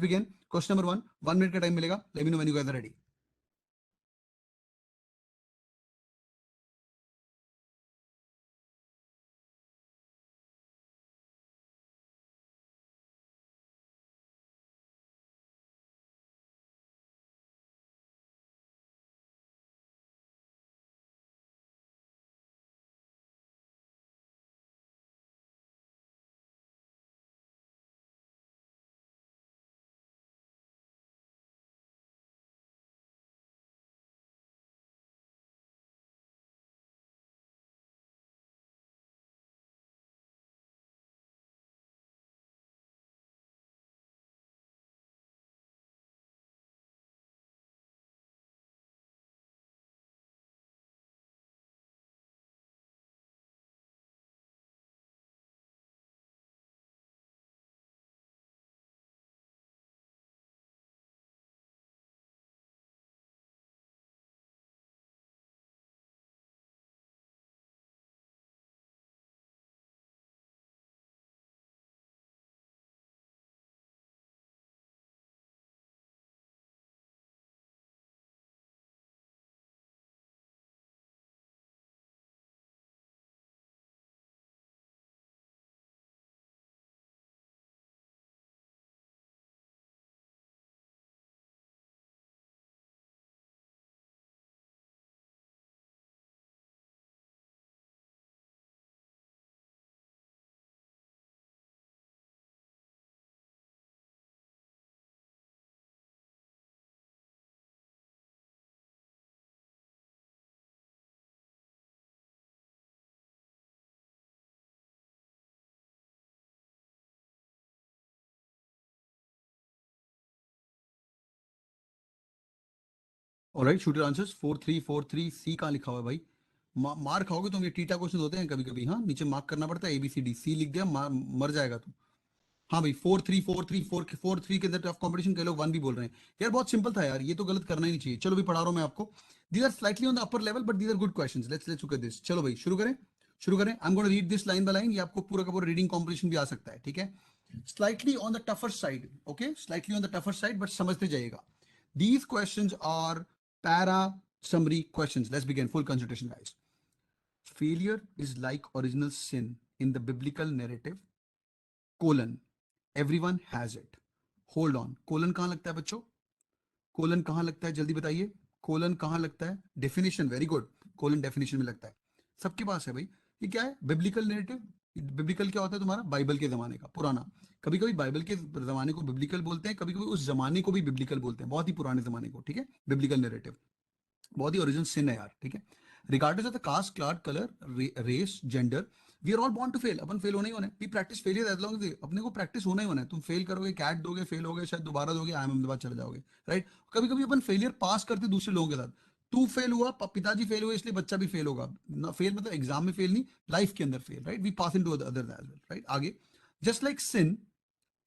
begin. Question number 1. 1 minute का time मिलेगा. Let me know when you guys are ready. Alright, shoot your answers. 4343 सी कहाँ लिखा हुआ है भाई? मार खाओगे तुम, ये टीटा क्वेश्चन होते हैं कभी कभी. हाँ, नीचे मार्क करना पड़ता है. ABCD सी लिख दिया, मर जाएगा तू. हाँ भाई, 4-3 के अंदर टफ कंपटीशन के लोग 1 भी बोल रहे हैं. यार बहुत सिंपल था यार, ये तो गलत करना ही नहीं चाहिए. चलो भाई, पढ़ा रहा हूँ मैं आपको. These are slightly on the upper level but these are good questions. Let's look at this. चलो भाई, शुरू करें. I am gonna read this line by line. ये आपको पूरा का पूरा रीडिंग कॉम्पिटिशन भी आ सकता है, ठीक है. Slightly on the tougher side, okay, slightly on the tougher side, but समझते जाइएगा. These questions are para summary questions. Let's begin. Full concentration, guys. Failure is like original sin in the biblical narrative. Colon. Everyone has it. Hold on. Colon कहाँ लगता है बच्चों? Colon कहाँ लगता है, जल्दी बताइए. कोलन कहाँ लगता है? Definition. Very good. Colon definition में लगता है. सबके पास है भाई. ये क्या है? Biblical narrative. बिब्लिकल क्या होता है तुम्हारा? बाइबल के जमाने का, पुराना. कभी कभी बाइबल के जमाने को बिब्लिकल बोलते हैं, कभी कभी उस जमाने को भी बिब्लिकल बोलते हैं, बहुत ही पुराने जमाने को, ठीक है. बिब्लिकल नैरेटिव बहुत ही ओरिजिनल सिन है यार, ठीक है. Regardless of the caste, class, colour, race, gender, we are all born to fail. अपन फेल होना ही होना है. We practice failure as long as अपने को प्रैक्टिस होना ही होना है. तुम फेल करोगे, कैट दोगे, फेल होगे, शायद दोबारा दोगे, आई अहमदाबाद चले जाओगे, राइट. कभी कभी अपन फेलियर पास करते दूसरे लोगों के साथ. तू फेल हुआ, पिताजी फेल हुए, इसलिए बच्चा भी फेल होगा. फेल मतलब एग्जाम में फेल नहीं, लाइफ के अंदर fail, right. We pass into other as well, right. आगे, जस्ट लाइक सिन,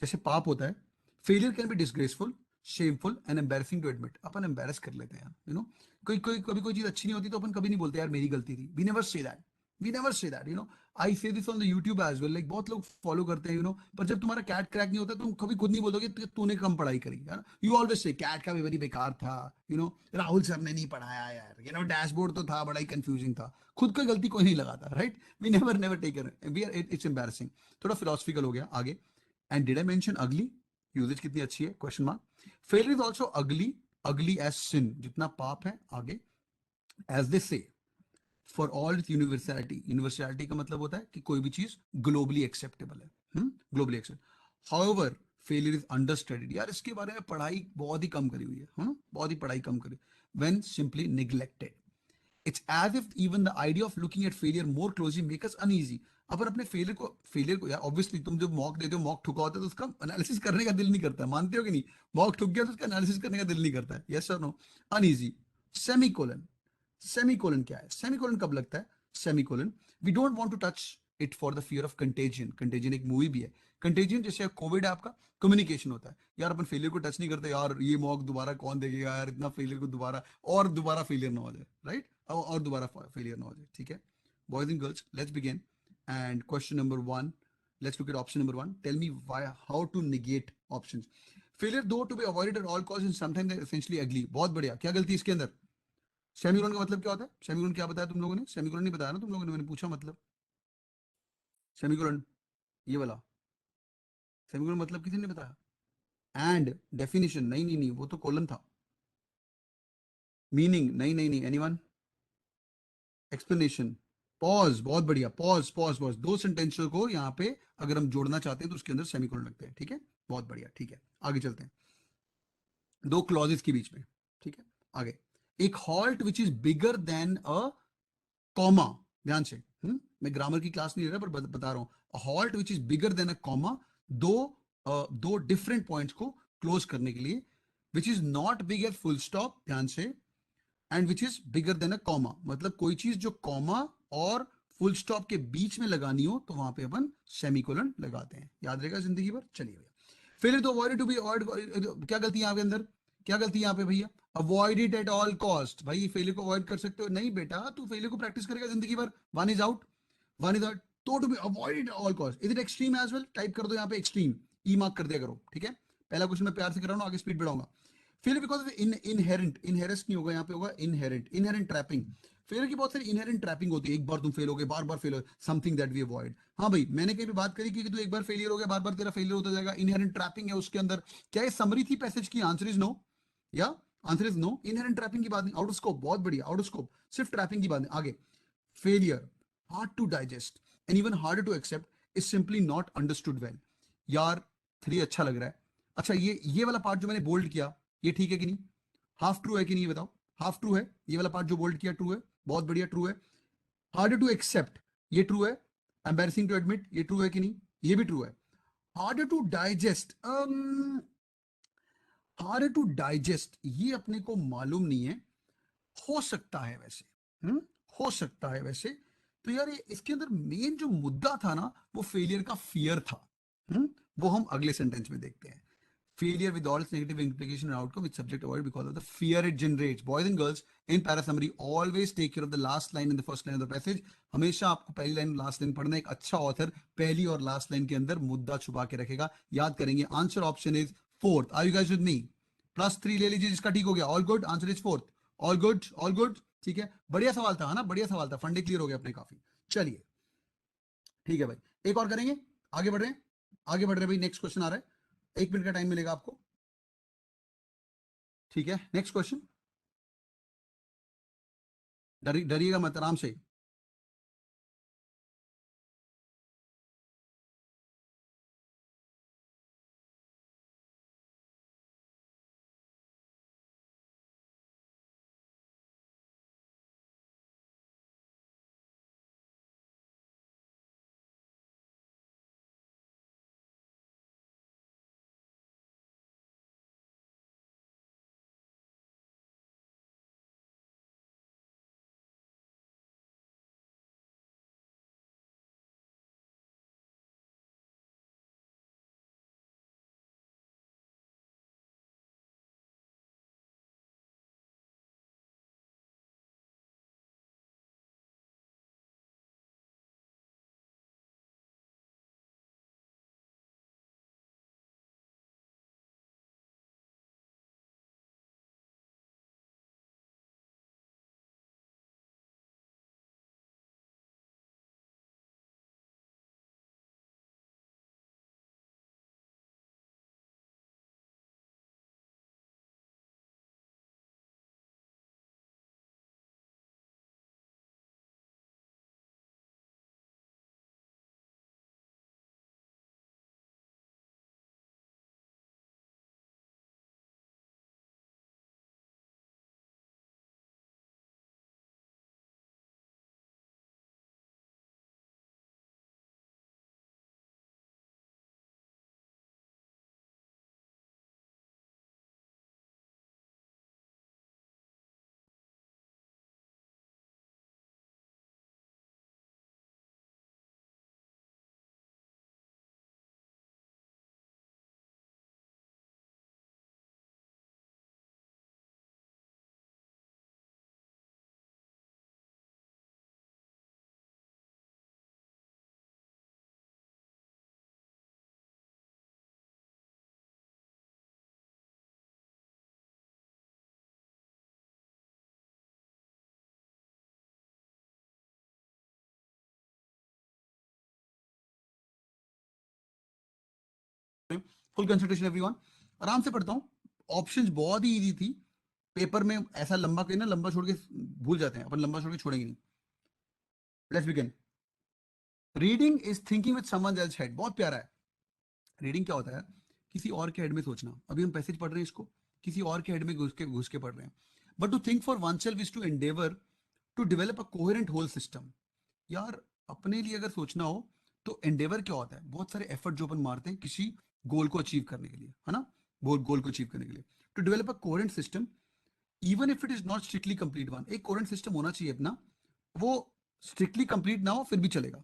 जैसे पाप होता है, failure can be disgraceful, shameful and embarrassing to admit. अपन एम्बैरेस कर लेते हैं, यू नो. कोई कोई कभी कोई चीज अच्छी नहीं होती तो अपन कभी नहीं बोलते यार मेरी गलती थी. We never say that. We never say that, you know. I say this on the YouTube as well. Like बहुत लोग फॉलो करते हैं, यू नो. पर जब तुम्हारा कैट क्रैक नहीं होता, तुम कभी खुद नहीं बोलोगे तूने कम पढ़ाई करी यार. यू ऑलवेज से कैट का पेपर ही बेकार था, यू नो. राहुल सर ने नहीं पढ़ाया यार, यू नो. डैशबोर्ड तो था, बड़ा ही कंफ्यूजिंग था. खुद का गलती कोई नहीं लगाता, right. We never never taken. We are, it's embarrassing. थोड़ा फिलोसफिकल हो गया. आगे, and did I mention ugly? Usage कितनी अच्छी है, question mark. Failure is also ugly, ugly as सिन, जितना पाप है. आगे, as they say, for all its universality. Universality का मतलब होता है कि कोई भी चीज ग्लोबली एक्सेप्टेबल है, globally accept. However, failure is understudied. यार इसके बारे में पढ़ाई बहुत ही कम करी हुई है, बहुत ही पढ़ाई कम करी. When simply neglected. It's as if even the idea of looking at failure more closely make us uneasy. अपन अपने फेलियर को यार, ऑब्वियसली तुम जब मॉक देते हो, मॉक ठुका होता है तो उसका एनालिसिस करने का दिल नहीं करता, मानते हो कि नहीं? मॉक ठुक गया तो उसका एनालिसिस करने का दिल नहीं करता है. यस और नो? अनईजी. सेमीकोलन. सेमीकोलन क्या है? सेमीकोलन कब लगता है? Semicolon, we don't want to touch it for the fear of contagion. Contagion एक मूवी भी है. कंटेजियन जैसे कोविड है आपका, कम्युनिकेशन होता है यार. अपन फेलियर को टच नहीं करते यार, ये मॉक दोबारा कौन देखेगा यार, इतना फेलियर को दोबारा, और दोबारा फेलियर ना हो जाए, राइट. और दोबारा फेलियर ना हो जाए, ठीक है. Boys and girls, let's begin. And question number 1, let's look at option number 1. Tell me why, how to negate options. Failure दो to be avoided at all cost and sometimes essentially ugly. बहुत बढ़िया। क्या गलती है इसके अंदर? Semicolon का मतलब क्या होता है? सेमीकोलन क्या बताया तुम लोगों ने? सेमीकोलन नहीं बताया ना तुम लोगों ने, मैंने पूछा मतलब। सेमीकोलन ये वाला सेमीकोलन मतलब किसी ने बताया? एंड डेफिनेशन नहीं नहीं नहीं, वो तो कोलन था। मीनिंग नहीं नहीं नहीं, एनीवन? एक्सप्लेनेशन? पॉज, बहुत बढ़िया। पॉज पॉज पॉज, दो सेंटेंसों को यहाँ पे अगर हम जोड़ना चाहते हैं तो उसके अंदर सेमीकोलन लगते हैं। ठीक है, बहुत बढ़िया। ठीक है, आगे चलते हैं। दो क्लॉजेस के बीच में। ठीक है, आगे। एक halt which is bigger than a comma. ध्यान से। मैं ग्रामर की क्लास नहीं ले रहा पर बता रहा हूं। Halt which is bigger than a comma, दो दो डिफरेंट पॉइंट्स को क्लोज करने के लिए। Which is not big as full stop, ध्यान से। And which is bigger than a comma, मतलब कोई चीज जो कॉमा और फुल स्टॉप के बीच में लगानी हो तो वहां पे अपन सेमीकोलन लगाते हैं। याद रहेगा जिंदगी भर। चलिए भैया, फेलियर तो अवॉइड टू बी अवॉइड। क्या गलती है यहाँ पे अंदर? क्या गलती है यहाँ पे भैया? Avoid it at all cost. भाई फेलियर को अवॉइड कर सकते हो? नहीं बेटा, तू फेलियर को प्रैक्टिस करेगा जिंदगी भर। One is out, one is out. तो to be avoid it all cost, is it extreme as well? Type कर दो यहाँ पे एक्सट्रीम, ई मार्क कर दिया करो। ठीक है, पहला क्वेश्चन मैं प्यार से कर रहा हूँ, आगे स्पीड बढ़ाऊंगा। फेलियर बिकॉज ऑफ इनहेरेंट, इनहेरेंस नहीं होगा यहाँ पे, होगा इनहेरेंट। Inherent trapping. फेलियर की बहुत सारी इनहेरेंट ट्रैपिंग होती है। एक बार तुम फेल हो गए, बार बार फेल हो, समथिंग दैट वी अवॉइड। हाँ भाई, मैंने कहीं पे बात करी कि तू एक बार फेलियर हो गया, बार बार तेरा फेलियर होता जाएगा, इनहेरेंट ट्रैपिंग है उसके अंदर। क्या ये समरी थी पैसेज की? Answer is no. या answer is no. Inherent trapping की बात नहीं, आउट ऑफ स्कोप। बहुत बढ़िया, आउट ऑफ स्कोप, सिर्फ ट्रैपिंग की बात नहीं। आगे, failure hard to digest and even harder to accept is simply not understood well. यार, थ्री अच्छा लग रहा है। अच्छा, ये वाला पार्ट जो मैंने बोल्ड किया, ये ठीक है कि नहीं? हाफ ट्रू है कि नहीं, बताओ? हाफ ट्रू है ये वाला पार्ट जो बोल्ड किया, ट्रू है। बहुत बढ़िया, ट्रू है। हार्डर टू एक्सेप्ट, ये ट्रू है। एम्बेरसिंग टू एडमिट, ये ट्रू है कि नहीं? ये भी ट्रू है। Harder to digest, harder to digest ये अपने को मालूम नहीं है। हो सकता है वैसे। हम्म हो सकता है वैसे। तो यार, ये इसके अंदर मेन जो मुद्दा था ना, वो फेलियर का फियर था। वो हम अगले सेंटेंस में देखते हैं। Failure with all its negative implication and outcome which subject avoid because of the fear it generates. Boys and girls, in para summary, always take care of the last line and the first line of the passage. हमेशा आपको पहली line last line पढ़ना। एक अच्छा author पहली और last line के अंदर मुद्दा छुपा के रखेगा। याद करेंगे। Answer option is fourth. Are you guys with me? +3 ले लीजिए जिसका ठीक हो गया। All good, answer is fourth. All good, all good. ठीक है, बढ़िया सवाल था, है ना? बढ़िया सवाल था, फंडे क्लियर हो गया अपने काफी। चलिए, ठीक है भाई, एक और करेंगे। आगे बढ़ रहे हैं, आगे बढ़ रहे हैं भाई। नेक्स्ट क्वेश्चन आ रहा है, 1 मिनट का टाइम मिलेगा आपको। ठीक है, नेक्स्ट क्वेश्चन। डरिएगा मत, आराम से। फुल कंसंट्रेशन एवरीवन, आराम से पढ़ता हूँ। ऑप्शंस बहुत ही इजी थी, पेपर में ऐसा लंबा कहीं ना, लंबा छोड़ के भूल जाते हैं अपन, लंबा छोड़ के छोड़ेंगे नहीं। Let's begin. Reading is thinking with someone else head, बहुत प्यारा है। रीडिंग क्या होता है? किसी और के हेड में सोचना। अभी हम पैसेज पढ़ रहे हैं, इसको किसी और के हेड में घुस के पढ़ रहे हैं। But to think for oneself is to endeavour to develop a coherent whole system. यार अपने लिए अगर सोचना हो तो एंडेवर क्या होता है? बहुत सारे एफर्ट जो अपन मारते हैं किसी गोल को अचीव करने के लिए, है ना? वो गोल को अचीव करने के लिए to develop a coherent system, even if it is not strictly complete one. एक कोहेरेंट सिस्टम होना चाहिए अपना, वो स्ट्रिक्टली कंप्लीट ना हो फिर भी चलेगा।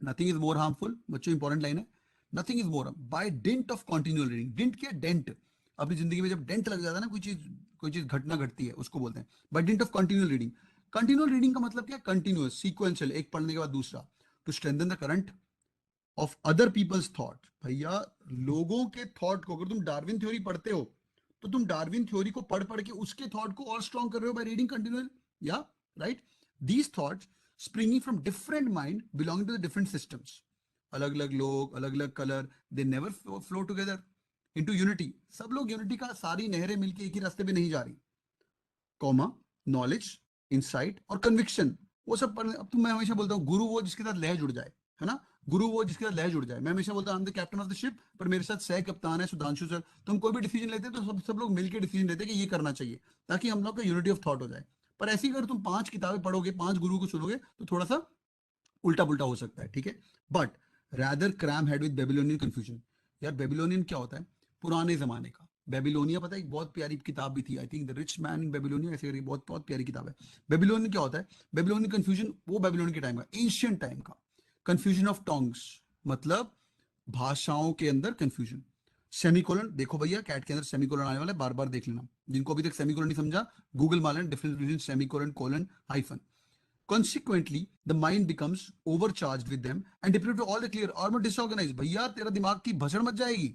नथिंग इज मोर हार्मफुल, बच्चों इंपॉर्टेंट लाइन है, nothing is more by dint of continual reading. Dint क्या? डेंट। अपनी जिंदगी में जब डेंट लग जाता है ना, कोई चीज घटना घटती है, उसको बोलते हैं by dint of continual reading. Continual reading का मतलब क्या? कंटिन्यूअस, सीक्वेंशियल, एक पढ़ने के बाद दूसरा, to strengthen the current of other people's thought. भैया लोगों के थॉट को, अगर तुम डार्विन थ्योरी पढ़ते हो तो तुम डार्विन थ्योरी को पढ़ पढ़ के उसके थॉट को और स्ट्रॉन्ग कर रहे हो बाय रीडिंग कंटिन्यूअल, या right? These thoughts springing from different mind belonging to the different systems. अलग अलग लोग, अलग अलग colour, they never flow together into unity. सब लोग यूनिटी का, सारी नहरें मिलके एक ही रास्ते पे नहीं जा रही। कॉमा, नॉलेज, इंसाइट और कन्विक्शन, वो सब पढ़ने। अब तो मैं हमेशा बोलता हूँ गुरु वो जिसके साथ लह जुड़ जाए, है ना? गुरु वो जिसके साथ लह जुड़ जाए। मैं हमेशा बोलता हूँ I am the captain of the ship, पर मेरे साथ सह कप्तान है सुधांशु सर। तो हम कोई भी डिसीजन लेते हैं तो सब लोग मिलकर डिसीजन लेते हैं कि ये करना चाहिए, ताकि हम लोग का यूनिटी ऑफ थॉट हो जाए। पर ऐसी अगर तुम 5 किताबें पढ़ोगे, 5 गुरु को सुनोगे, तो थोड़ा सा उल्टा पुल्टा हो सकता है, ठीक है? But rather cram head with Babylonian confusion. यार बेबीलोनियन क्या होता है? पुराने जमाने का बेबीलोनिया। पता है, एक बहुत प्यारी किताब भी थी, I think the rich man in Babylonia, ऐसे करके बहुत बहुत प्यारी किताब है। बेबीलोनियन क्या होता है? बेबीलोनियन कंफ्यूजन वो बेबीलोनियन के टाइम का, एंशियंट टाइम का। कंफ्यूजन ऑफ टोंग्स, मतलब भाषाओं के अंदर कंफ्यूजन। सेमीकोलन, देखो भैया कैट के अंदर सेमीकोलन आने वाला है, बार बार देख लेना। जिनको अभी तक सेमीकोलन नहीं समझा, गूगल मार लेना, difference between semicolon, colon, hyphen. Consequently, the mind becomes overcharged with them and deprived of all the clear or disorganized। भैया तेरा दिमाग की भसड़ मच जाएगी।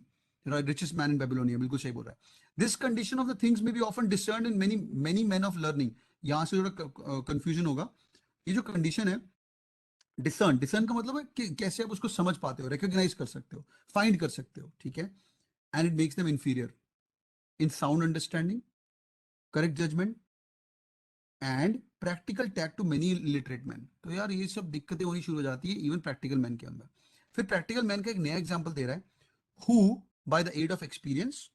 Richest man in Babylonia, बिल्कुल सही बोल रहा है। This condition of the things may be often discerned in many men of learning। यहाँ से थोड़ा कंफ्यूजन होगा। ये जो कंडीशन है, डिसर्न, डिसर्न का मतलब है कि कैसे आप उसको समझ पाते हो, रिकॉग्नाइज कर सकते हो, फाइंड कर सकते हो, ठीक है? And it makes them inferior in sound understanding, correct judgement and practical tact to many literate man. तो यार ये सब दिक्कतें होनी शुरू हो जाती है इवन प्रैक्टिकल मैन के अंदर। फिर प्रैक्टिकल मैन का एक नया एग्जांपल दे रहा है, who by the aid of experience.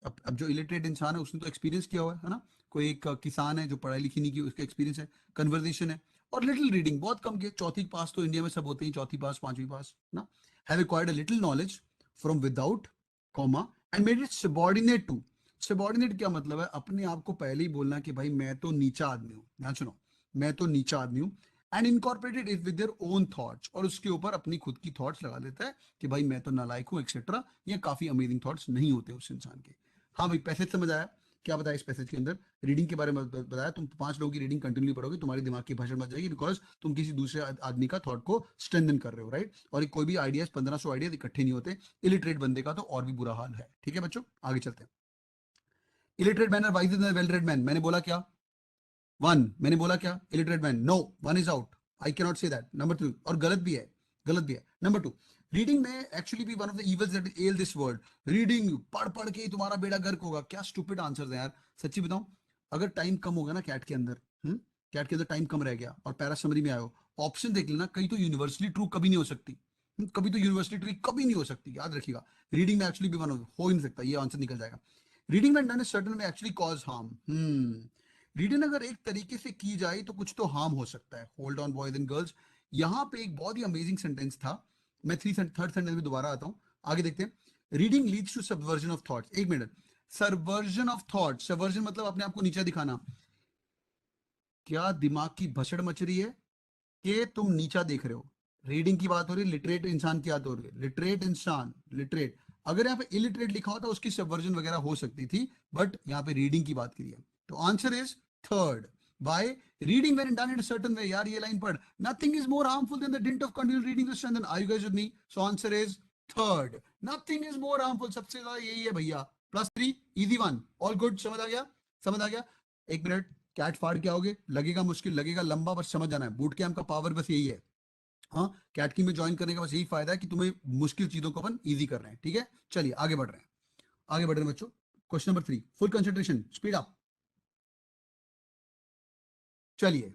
अब जो इलिटरेट इंसान है उसने तो एक्सपीरियंस किया हुआ है ना? कोई एक किसान है जो पढ़ाई लिखी नहीं की, उसका एक्सपीरियंस है, कन्वर्जेशन है, और लिटिल रीडिंग बहुत कम की, चौथी पास तो इंडिया में सब होते हैं, चौथी पास, पांचवी पास ना, have acquired a little knowledge from without comma and made it subordinate to. Subordinate क्या मतलब है? अपने आप को पहले ही बोलना कि भाई मैं तो नीचा आदमी हूँ, ध्यान सुनो, मैं तो नीचा आदमी हूँ। And incorporated it with their own thoughts, और उसके ऊपर अपनी खुद की थॉट्स लगा देता है कि भाई मैं तो नालायक हूँ एक्सेट्रा। ये काफी अमेजिंग थॉट्स नहीं होते उस इंसान के। हाँ भाई, पैसेज समझ आया? क्या बताया इस पैसेज के अंदर? रीडिंग के बारे में बताया। तुम 5 लोगों की रीडिंग कंटिन्यू पढ़ोगे, तुम्हारे दिमाग की भाषा बच जाएगी, बिकॉज तुम किसी दूसरे आदमी का थॉट को स्ट्रेंथन कर रहे हो, राइट? और कोई भी आइडियाज, 1500 आइडियाज इकट्ठे नहीं होते। इलिटरेट बंदे का तो और भी बुरा हाल है, ठीक है बच्चों? आगे चलते हैं। इलिटरेट मैन और वाइज वेल रेड मैन, मैंने बोला क्या? वन, मैंने बोला क्या? Illiterate man, no, one is out, I cannot नॉट से दैट। नंबर 2, और गलत भी है, गलत भी है। नंबर 2, रीडिंग में एक्चुअली भी one of the evils that ail this world. Reading पढ़ पढ़ के ही तुम्हारा बेड़ा गर्क होगा। क्या स्टूपिड आंसर है यार, सच्ची बताऊं। अगर टाइम कम होगा ना कैट के अंदर, कैट के अंदर टाइम कम रह गया और पैरा समरी में आयो, ऑप्शन देख लेना, कहीं तो यूनिवर्सली ट्रू कभी नहीं हो सकती। कभी तो यूनिवर्सली ट्रू कभी नहीं हो सकती, याद रखिएगा। रीडिंग में एक्चुअली भी वन हो ही नहीं सकता, ये आंसर निकल जाएगा। रीडिंग में डन सर्टन में एक्चुअली कॉज हार्म। रीडिंग अगर एक तरीके से की जाए तो कुछ तो हार्म हो सकता है। Hold on boys and girls, यहाँ पे एक बहुत ही अमेजिंग सेंटेंस था। मैं थर्ड सेंटेंस में दोबारा आता हूँ, आगे देखते हैं। Reading leads to subversion of thoughts. एक minute, subversion of thought, subversion मतलब अपने आप को नीचा दिखाना। क्या दिमाग की भसड़ मच रही है कि तुम नीचा देख रहे हो? रीडिंग की बात हो रही है, लिटरेट इंसान की बात हो रही है, लिटरेट इंसान, लिटरेट। अगर यहाँ पे इलिटरेट लिखा होता उसकी सबवर्जन वगैरह हो सकती थी, बट यहाँ पे रीडिंग की बात करी है, तो answer is third, by reading when done in a certain way. यार ये लाइन पढ़, nothing is more harmful than the dint of continuous reading to strengthen. Are you guys with me? So answer is third, nothing is more harmful. सबसे ज्यादा यही है भैया। +3, easy one, all good, समझ आ गया? समझ आ गया? एक मिनट, कैट फाड़ के आओगे, लगेगा मुश्किल, लगेगा लंबा, बस समझ जाना है। बूट कैंप का पावर बस यही है, हाँ, कैट की में ज्वाइन करने का बस यही फायदा है कि तुम्हें मुश्किल चीजों को अपन इजी कर रहे हैं, ठीक है। चलिए आगे बढ़ रहे हैं, आगे बढ़ रहे हैं बच्चों। Question number 3, full concentration, speed up. चलिए,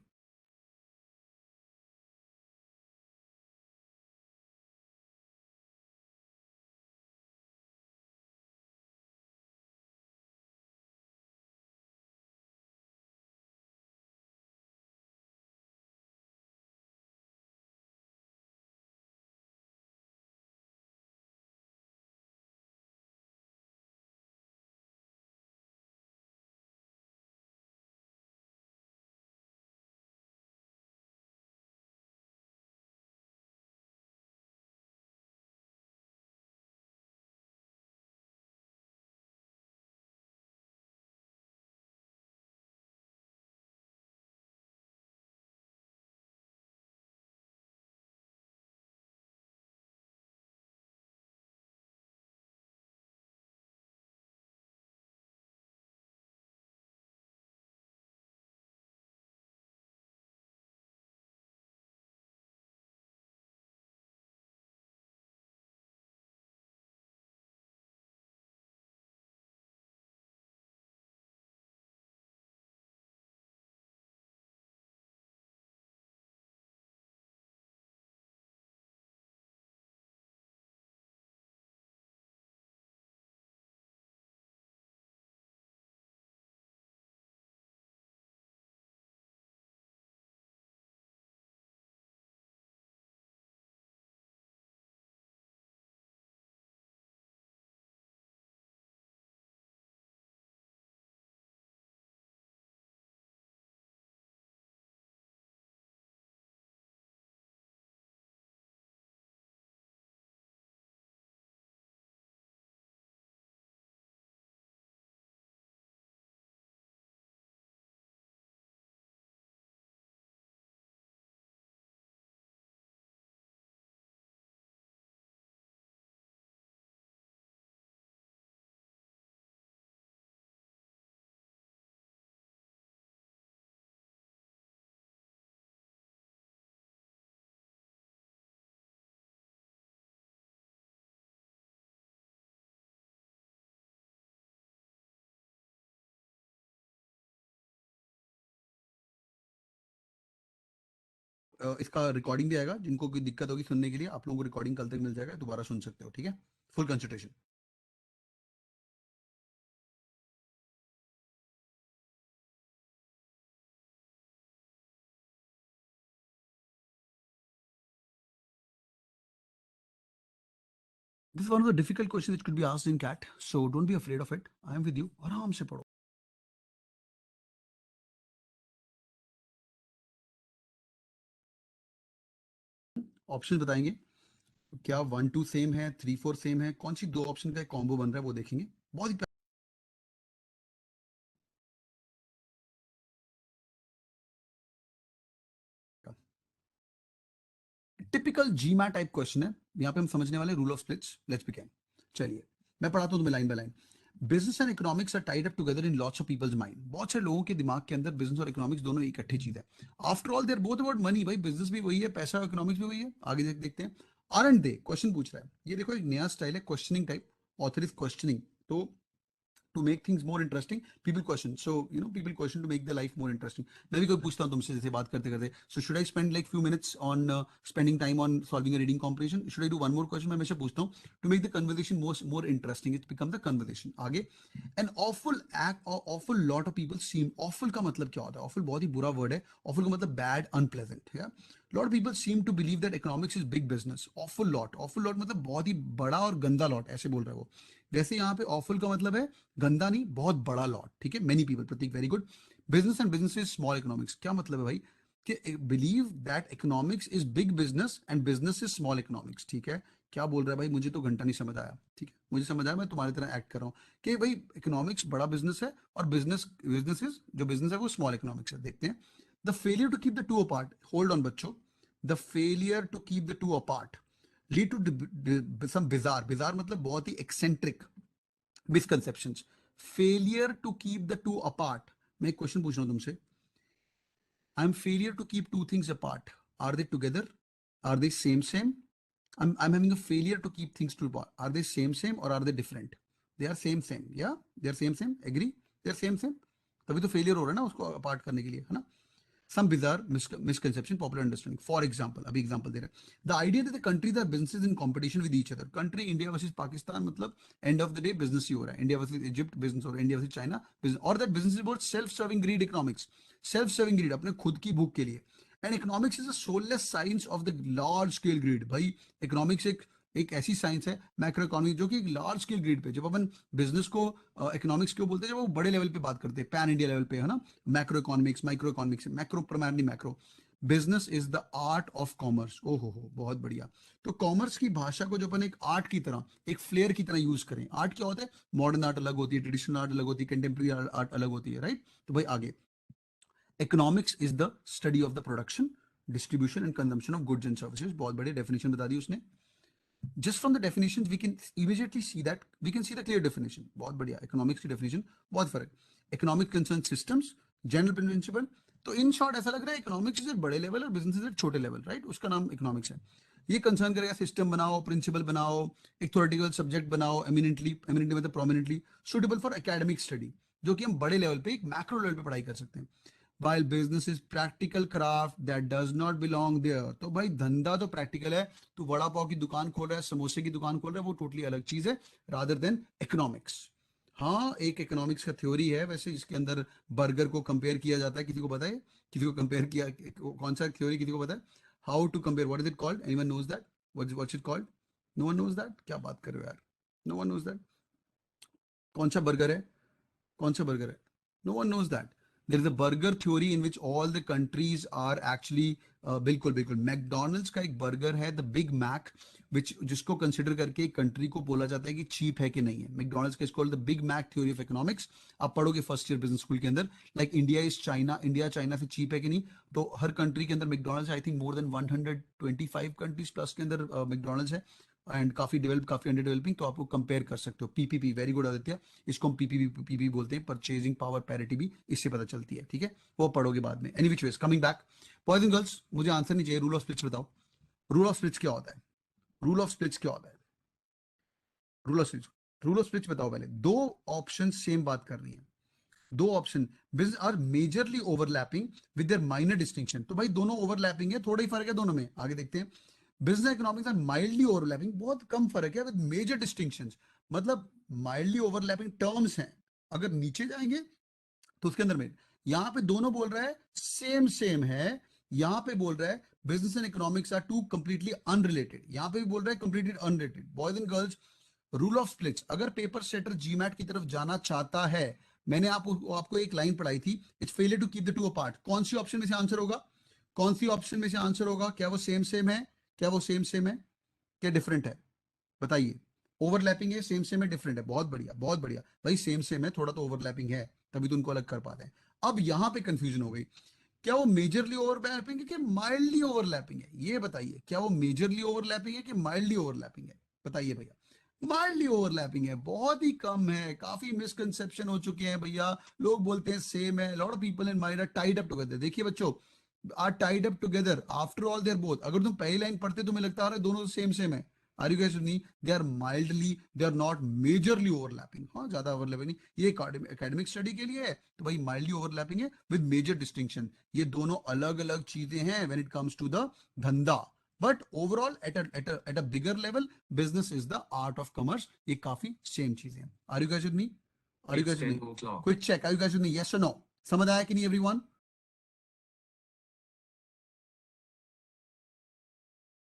इसका रिकॉर्डिंग भी आएगा, जिनको कोई दिक्कत होगी सुनने के लिए आप लोगों को रिकॉर्डिंग कल तक मिल जाएगा, दोबारा सुन सकते हो, ठीक है। Full concentration. This one of the difficult question which could be asked in CAT, so don't be afraid of it, I am with you, आराम से पढ़ो। ऑप्शन बताएंगे, क्या 1 2 सेम है, 3 4 सेम है, कौन सी दो ऑप्शन का कॉम्बो बन रहा है वो देखेंगे। बहुत ही टिपिकल जीमा टाइप क्वेश्चन है, यहाँ पे हम समझने वाले rule of splits, let's begin. चलिए मैं पढ़ाता हूँ तुम्हें line by line. Business and economics are tied up together in lots of people's mind, बहुत से लोगों के दिमाग के अंदर बिजनेस और इकोनॉमिक्स दोनों इकट्ठी चीज है। After all they're both about money, भाई बिजनेस भी वही है, पैसा, इकोनॉमिक्स भी वही है। आगे देखते हैं, आर एंड दे, क्वेश्चन पूछ रहा है। ये देखो एक नया स्टाइल है questioning type, author is questioning. तो to make things more interesting, people question, so people question to make their life more interesting। मैं भी कोई पूछता हूँ तुमसे जैसे बात करते करते, so should I spend like few minutes on spending time on solving a reading comprehension, should I do one more question, मैं हमेशा पूछता हूँ, to make the conversation more interesting, it become the conversation। आगे, an awful act or awful lot of people seem, awful का मतलब क्या होता है, awful बहुत ही बुरा वर्ड है, awful का मतलब bad, unpleasant है। lot of people seem to believe that economics is big business, awful lot मतलब बहुत ही बड़ा और गंदा लॉट, ऐसे बोल रहा है वो। वैसे यहाँ पे awful का मतलब है गंदा नहीं, बहुत बड़ा लॉट, ठीक है। Many people, Prateek very good. Business and business is small economics, क्या मतलब है भाई, कि believe that economics is big business and business is small economics, ठीक है। क्या बोल रहा है भाई, मुझे तो घंटा नहीं समझ आया, ठीक है, मुझे समझ आया, मैं तुम्हारी तरह एक्ट कर रहा हूँ कि भाई इकोनॉमिक्स बड़ा बिजनेस है और बिजनेस जो बिजनेस है वो स्मॉल इकोनॉमिक्स है। देखते हैं, the failure to keep the two apart, hold on बच्चों, the failure to keep the two apart lead to some bizarre, bizarre मतलब बहुत ही eccentric misconceptions, failure to keep the two apart। मैं एक question पूछ रहा हूं तुमसे, I am failure to keep two things apart, are they together, Are they same? I'm having a failure to keep things to part. Are they same or are they different? They are same. Yeah, they are same. Agree? They are same. तभी तो failure हो रहा है ना उसको apart करने के लिए, है ना? Some bizarre misconception, popular understanding. For example, अभी example दे रहे हैं. The idea that the countries are businesses in competition with each other. Country India versus Pakistan मतलब end of the day business ही हो रहा है. India versus Egypt business हो रहा है. India versus China business. Or that business is about self-serving greed economics. Self-serving greed अपने खुद की भूख के लिए. And economics is a soulless science of the large scale greed. भाई economics एक ऐसी साइंस है मैक्रो इकोनॉमी जो कि एक लार्ज स्केल ग्रिड पे, जब अपन बिजनेस को इकोनॉमिक्स क्यों बोलते हैं, जब वो बड़े लेवल पे बात करते हैं, पैन इंडिया लेवल पे, है ना, macro economics, micro economics, macro primarily macro. Business is the art of commerce. ओहो हो, बहुत बढ़िया. तो कॉमर्स की भाषा को जो अपन एक आर्ट की तरह, एक फ्लेयर की तरह यूज करें. आर्ट क्या होता है? मॉडर्न आर्ट अलग होती है, ट्रेडिशनल आर्ट अलग होती है, कंटेम्प्रेरी आर्ट अलग होती है, राइट? तो भाई आगे, economics is the study of the production, distribution and consumption of goods and services. बहुत बड़ी डेफिनेशन बता दी उसने. Just from the definitions we can immediately see that, we can see the clear definition. बहुत बढ़िया. economics की definition बहुत फर्क. economic concern systems, general principle. तो in short ऐसा लग रहा है economics is बड़े लेवल और business is छोटे लेवल, right? उसका नाम economics है. ये कंसर्न करेगा सिस्टम बनाओ, प्रिंसिपल बनाओ, एक थ्योरेटिकल सब्जेक्ट बनाओ, एमिनेंटली मतलब prominently suitable for academic study, जो कि हम बड़े लेवल पे, एक मैक्रो लेवल पे पढ़ाई कर सकते हैं. While business is practical craft that does not belong there. तो भाई धंधा तो प्रैक्टिकल है. तू वड़ा पाव की दुकान खोल रहा है, समोसे की दुकान खोल रहा है, वो टोटली अलग चीज है रादर देन इकोनॉमिक्स. हाँ, एक इकोनॉमिक्स का थ्योरी है वैसे, इसके अंदर बर्गर को कंपेयर किया जाता है. किसी को पता है? किसी को कंपेयर किया? कौन सा थ्योरी किसी को पता है? How to compare, what is it called? Anyone knows that? What's it called? No one knows that. क्या बात कर रहे हो यार? No one knows that. कौन सा बर्गर है? कौन सा बर्गर है? No one knows that. There is a burger theory in which all the countries are actually बिल्कुल मैकडोनल्ड्स का एक बर्गर है, द बिग मैक, विच जिसको कंसिडर करके एक कंट्री को बोला जाता है कि चीप है कि नहीं है. मैकडोनल्ड्स का is called the big Mac theory of economics. आप पढ़ोगे फर्स्ट ईयर बिजनेस स्कूल के अंदर. Like India is China, India China से चीप है कि नहीं. तो हर कंट्री के अंदर McDonald's, I think more than 125 countries plus के अंदर मैकडोनल्ड्स है, एंड काफी डेवलप, काफी अंडर डेवलपिंग. तो आपको कंपेयर कर सकते हो. PPP, very good Aditya. इसको हम पीपीपी बोलते हैं, परचेजिंग पावर पैरिटी भी इससे पता चलती है. ठीक है, वो पढ़ोगे बाद में. Any which ways, coming back, boys and girls, मुझे आंसर नहीं चाहिए. रूल ऑफ स्प्लिट्स बताओ. रूल ऑफ स्प्लिट्स क्या होता है? रूल ऑफ स्प्लिट्स क्या होता है? Rule of splits, rule of splits बताओ. पहले दो ऑप्शन सेम बात कर रही है. दो option business are majorly overlapping with their minor distinction. तो भाई दोनों ओवरलैपिंग है, थोड़ा ही फर्क है दोनों में. आगे देखते हैं. Business economics are mildly overlapping, बहुत कम फर्क है, विद मेजर डिस्टिंक्शंस. मतलब माइल्डली ओवरलैपिंग टर्म्स हैं. अगर नीचे जाएंगे तो उसके अंदर में यहां पे दोनों बोल रहा है सेम है, यहां पे बोल रहा है business and economics are two completely unrelated, यहां पे भी बोल रहा है completely unrelated. Boys and girls, rule of splits, अगर पेपर सेटर जीमैट की तरफ जाना चाहता है, मैंने आपको एक लाइन पढ़ाई थी, it's failure to keep the two apart. कौन सी ऑप्शन में से आंसर होगा? कौन सी ऑप्शन में से आंसर होगा? क्या वो सेम है? क्या वो सेम है? क्या डिफरेंट है? बताइए. ओवरलैपिंग है, सेम है, डिफरेंट है. बहुत बढ़िया, बहुत बढ़िया भाई. सेम है, थोड़ा तो ओवरलैपिंग है, तभी तो उनको अलग कर पाते हैं. अब यहां पे कंफ्यूजन हो गई. क्या वो मेजरली ओवरलैपिंग है कि माइल्डली ओवरलैपिंग है? ये बताइए. क्या वो मेजरली ओवरलैपिंग है कि माइल्डली ओवरलैपिंग है? बताइए भैया. माइल्डली ओवरलैपिंग है, बहुत ही कम है. काफी मिसकंसेप्शन हो चुके हैं भैया. लोग बोलते हैं सेम है. Lot of people in mind are tied up together. देखिए बच्चों, are tied up together. After all they are both. अगर तुम पहली लाइन पढ़ते तुम्हें लगता है दोनों सेम है. Are you guys with me? They are mildly, they are not majorly overlapping. हाँ, ज्यादा ओवरलैपिंग नहीं. ये एकेडमिक स्टडी के लिए है, तो भाई माइल्डली ओवरलैपिंग है विद मेजर डिस्टिंक्शन. ये दोनों अलग अलग चीजें हैं when it comes to the धंधा. But overall at a bigger level, business is the art of commerce. ये काफी सेम चीजें हैं. Are you guys with me? Are you guys with me? Quick check. Are you guys with me? Yes और no? समझ आया कि नहीं everyone?